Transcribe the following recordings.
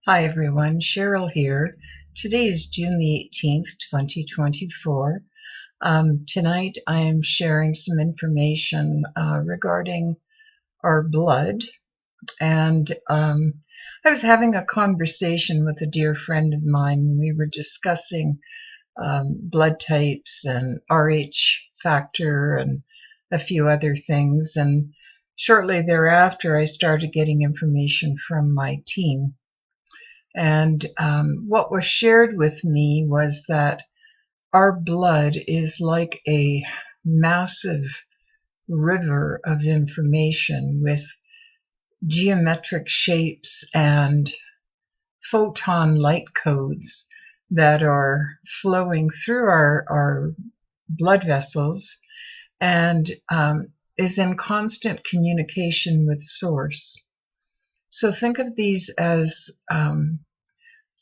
Hi everyone, Cheryl here. Today is June the 18th, 2024. Tonight I am sharing some information regarding our blood. And I was having a conversation with a dear friend of mine. We were discussing blood types and RH factor and a few other things. And shortly thereafter, I started getting information from my team. And what was shared with me was that our blood is like a massive river of information with geometric shapes and photon light codes that are flowing through our blood vessels and is in constant communication with source. So think of these as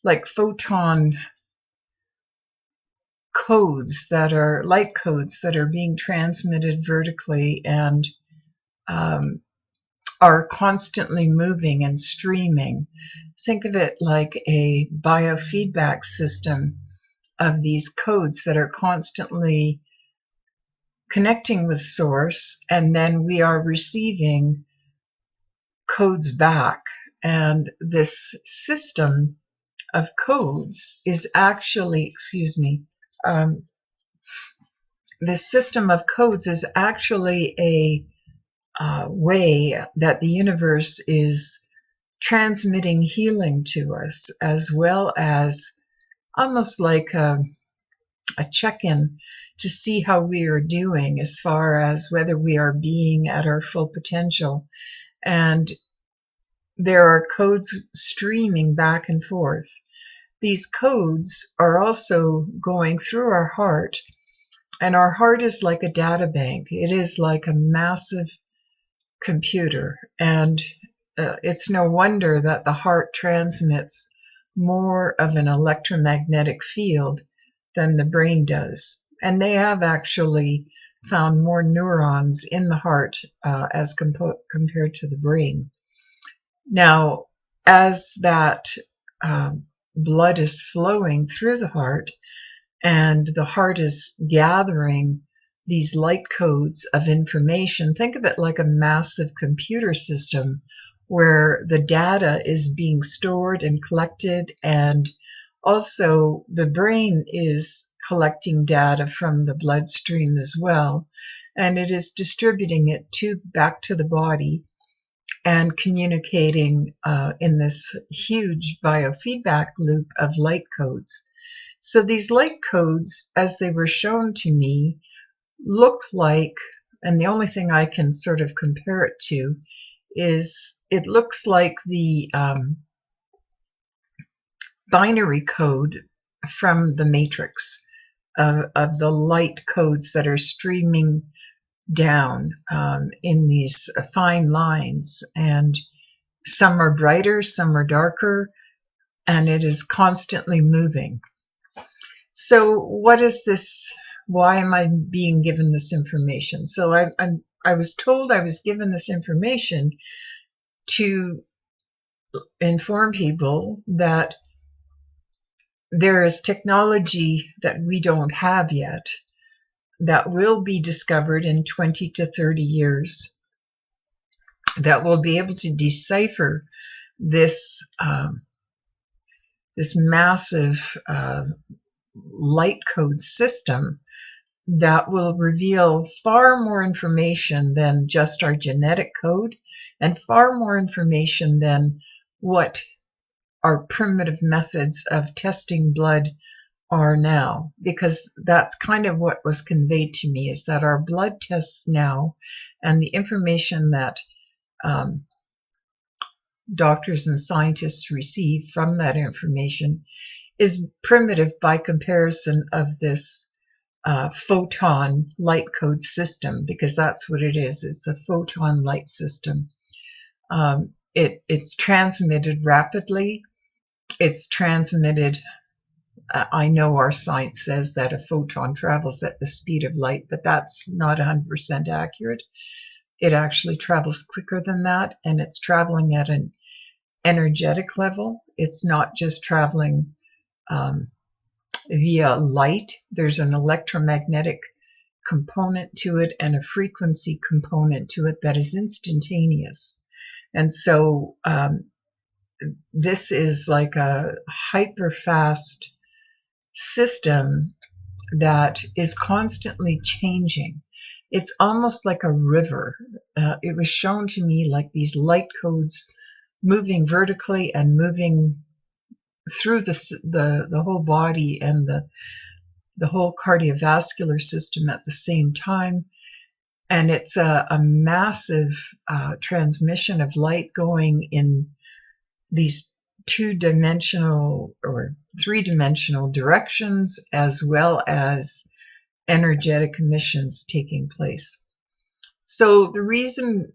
like photon codes that are light codes that are being transmitted vertically and are constantly moving and streaming. Think of it like a biofeedback system of these codes that are constantly connecting with source, and then we are receiving codes back. And this system of codes is actually, this system of codes is actually a way that the universe is transmitting healing to us, as well as almost like a check-in to see how we are doing as far as whether we are being at our full potential. And there are codes streaming back and forth. These codes are also going through our heart, and our heart is like a data bank. It is like a massive computer, and it's no wonder that the heart transmits more of an electromagnetic field than the brain does. And they have actually found more neurons in the heart as compared to the brain. Now, as that blood is flowing through the heart, and the heart is gathering these light codes of information, think of it like a massive computer system where the data is being stored and collected, and also the brain is collecting data from the bloodstream as well, and it is distributing it back to the body and communicating in this huge biofeedback loop of light codes. So these light codes, as they were shown to me, look like, and the only thing I can sort of compare it to is it looks like the binary code from the matrix of the light codes that are streaming down in these fine lines, and some are brighter, some are darker, and it is constantly moving. So what is this? Why am I being given this information? So I was told I was given this information to inform people that there is technology that we don't have yet that will be discovered in 20 to 30 years that will be able to decipher this this massive light code system that will reveal far more information than just our genetic code, and far more information than what our primitive methods of testing blood are now, because that's kind of what was conveyed to me, is that our blood tests now and the information that doctors and scientists receive from that information is primitive by comparison of this photon light code system, because that's what it is. It's a photon light system. It's transmitted rapidly. It's transmitted, I know our science says that a photon travels at the speed of light, but that's not 100% accurate. It actually travels quicker than that, and it's traveling at an energetic level. It's not just traveling via light. There's an electromagnetic component to it and a frequency component to it that is instantaneous. And so this is like a hyper fast system that is constantly changing. It's almost like a river. It was shown to me like these light codes moving vertically and moving through the whole body and the whole cardiovascular system at the same time. And it's a massive transmission of light going in these two-dimensional or three-dimensional directions, as well as energetic emissions taking place. So the reason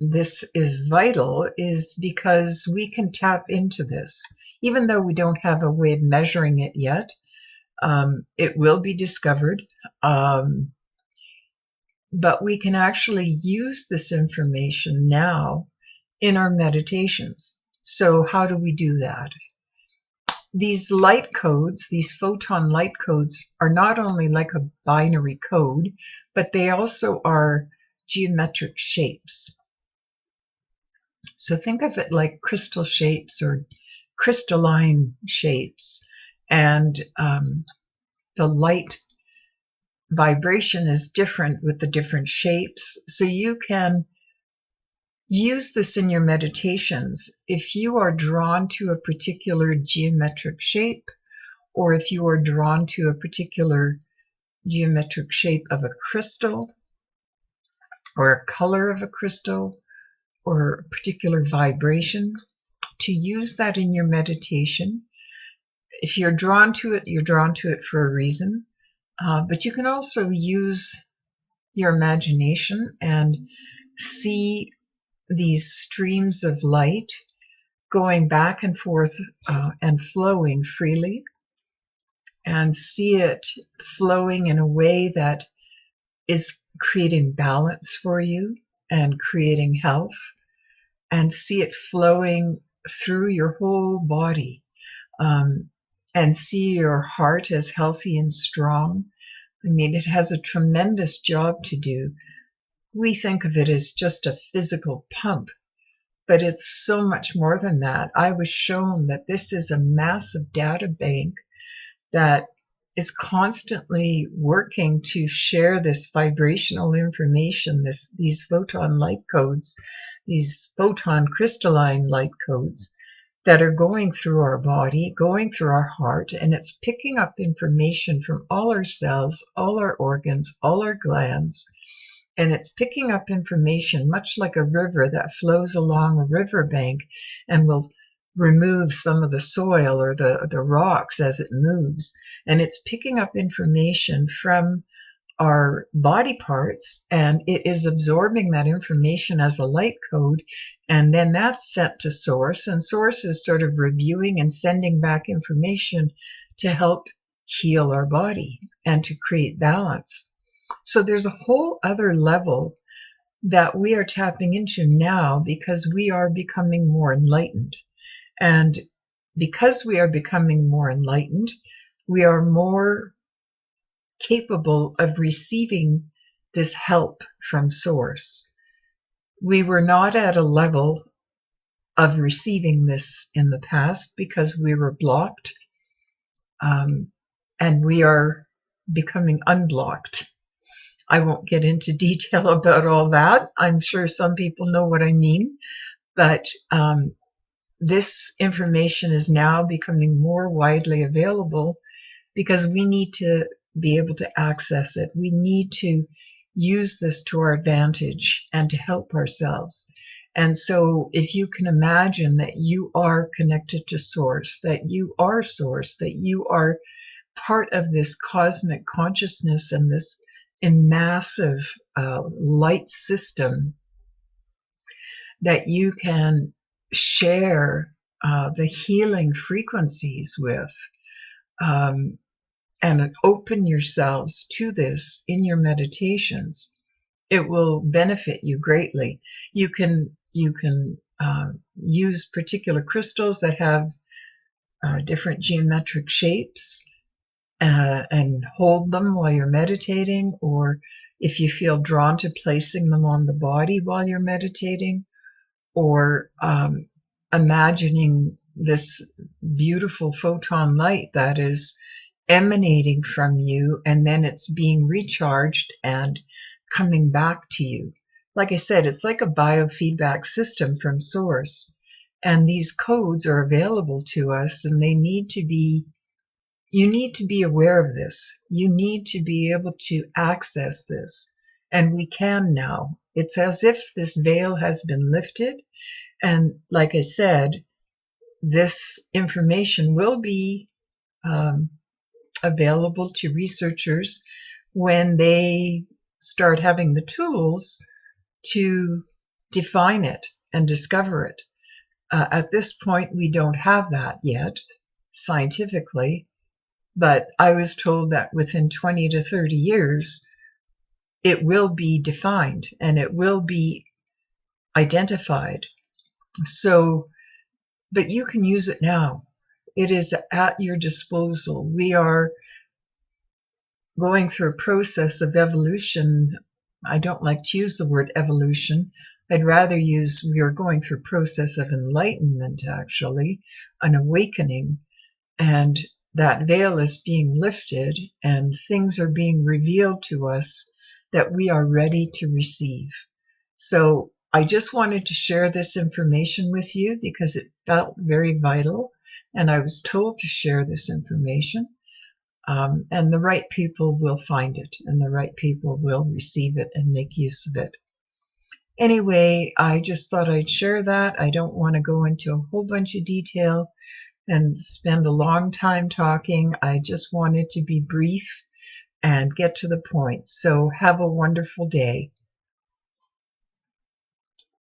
this is vital is because we can tap into this. Even though we don't have a way of measuring it yet, it will be discovered. But we can actually use this information now in our meditations. So how do we do that? These light codes, these photon light codes, are not only like a binary code, but they also are geometric shapes. So think of it like crystal shapes or crystalline shapes. And the light vibration is different with the different shapes. So you can use this in your meditations. If you are drawn to a particular geometric shape, or if you are drawn to a particular geometric shape of a crystal, or a color of a crystal, or a particular vibration, to use that in your meditation. If you're drawn to it, you're drawn to it for a reason. But you can also use your imagination and see these streams of light going back and forth and flowing freely, and see it flowing in a way that is creating balance for you and creating health, and see it flowing through your whole body, and see your heart as healthy and strong. I mean, it has a tremendous job to do. We think of it as just a physical pump, but it's so much more than that. I was shown that this is a massive data bank that is constantly working to share this vibrational information, these photon light codes, these photon crystalline light codes that are going through our body, going through our heart, and it's picking up information from all our cells, all our organs, all our glands, and it's picking up information much like a river that flows along a riverbank and will remove some of the soil or the rocks as it moves. And it's picking up information from our body parts, and it is absorbing that information as a light code, and then that's sent to source, and source is sort of reviewing and sending back information to help heal our body and to create balance. So there's a whole other level that we are tapping into now because we are becoming more enlightened. And because we are becoming more enlightened, we are more capable of receiving this help from Source. We were not at a level of receiving this in the past because we were blocked, and we are becoming unblocked. I won't get into detail about all that. I'm sure some people know what I mean, but this information is now becoming more widely available because we need to be able to access it. We need to use this to our advantage and to help ourselves. And so if you can imagine that you are connected to Source, that you are Source, that you are part of this cosmic consciousness and this massive light system that you can share the healing frequencies with, and open yourselves to this in your meditations, it will benefit you greatly. You can use particular crystals that have different geometric shapes and hold them while you're meditating, or if you feel drawn to placing them on the body while you're meditating, or imagining this beautiful photon light that is emanating from you, and then it's being recharged and coming back to you. Like I said, it's like a biofeedback system from source. And these codes are available to us, and they need to be, you need to be aware of this. You need to be able to access this. And we can now. It's as if this veil has been lifted. And like I said, this information will be available to researchers when they start having the tools to define it and discover it. At this point, we don't have that yet scientifically, but I was told that within 20 to 30 years, it will be defined and it will be identified. So, but you can use it now. It is at your disposal. We are going through a process of evolution. I don't like to use the word evolution. I'd rather use we are going through a process of enlightenment, actually, an awakening, and that veil is being lifted and things are being revealed to us that we are ready to receive. So I just wanted to share this information with you because it felt very vital, and I was told to share this information. And the right people will find it, and the right people will receive it and make use of it. Anyway, I just thought I'd share that. I don't want to go into a whole bunch of detail and spend a long time talking. I just wanted to be brief and get to the point. So have a wonderful day.